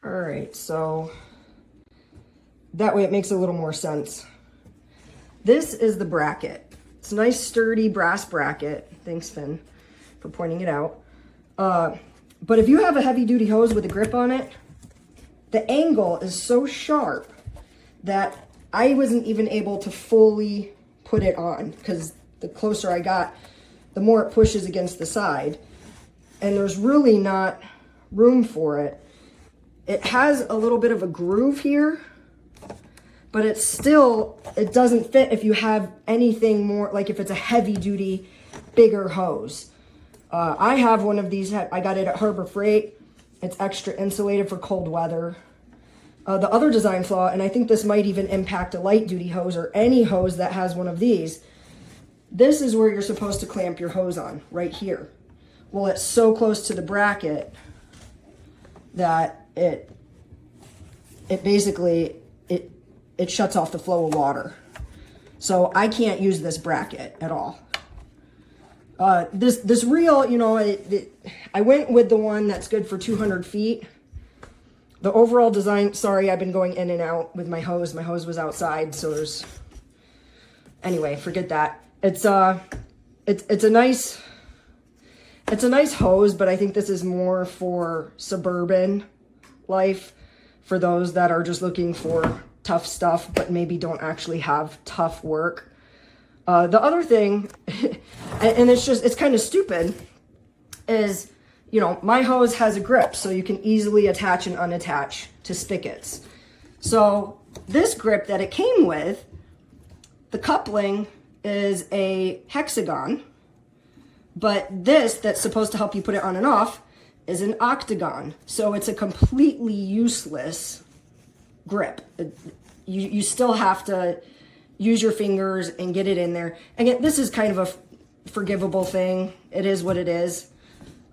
All right, so that way it makes a little more sense. This is the bracket. It's a nice sturdy brass bracket. Thanks, Finn, for pointing it out. But if you have a heavy duty hose with a grip on it, the angle is so sharp that I wasn't even able to fully put it on, because the closer I got, the more it pushes against the side. And there's really not room for it. It has a little bit of a groove here, but it doesn't fit if you have anything more, like if it's a heavy duty, bigger hose. I have one of these, I got it at Harbor Freight. It's extra insulated for cold weather. The other design flaw, and I think this might even impact a light duty hose or any hose that has one of these, this is where you're supposed to clamp your hose on, right here. Well, it's so close to the bracket that it basically shuts off the flow of water. So I can't use this bracket at all. This reel, you know, I went with the one that's good for 200 feet. The overall design, sorry, I've been going in and out with my hose. My hose was outside, so there's, anyway, forget that. It's a nice hose, but I think this is more for suburban life, for those that are just looking for tough stuff, but maybe don't actually have tough work. The other thing, and it's kind of stupid, is, you know, my hose has a grip, so you can easily attach and unattach to spigots. So this grip that it came with, the coupling is a hexagon, but this that's supposed to help you put it on and off is an octagon. So it's a completely useless grip. You still have to use your fingers and get it in there. Again, this is kind of a forgivable thing. It is what it is.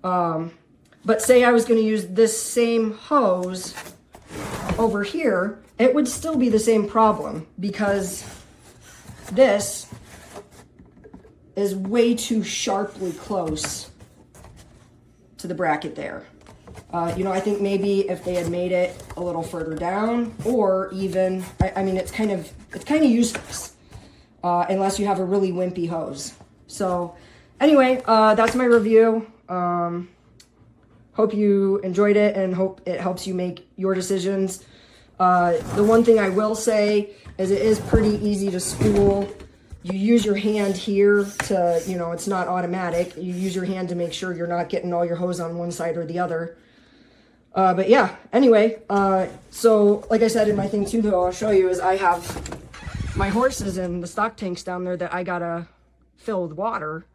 But say I was going to use this same hose over here, it would still be the same problem, because this is way too sharply close to the bracket there. You know, I think maybe if they had made it a little further down, or even, I mean, it's kind of useless unless you have a really wimpy hose. So anyway, that's my review. Hope you enjoyed it and hope it helps you make your decisions. The one thing I will say is it is pretty easy to spool. You use your hand here to, you know, it's not automatic. You use your hand to make sure you're not getting all your hose on one side or the other. But yeah, anyway, so like I said in my thing too, though, I'll show you, is I have my horses and the stock tanks down there that I gotta fill with water.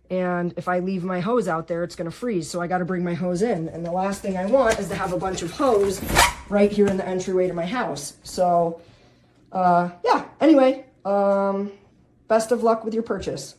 And if I leave my hose out there, it's gonna freeze. So I gotta bring my hose in. And the last thing I want is to have a bunch of hose right here in the entryway to my house. So, yeah, anyway, best of luck with your purchase.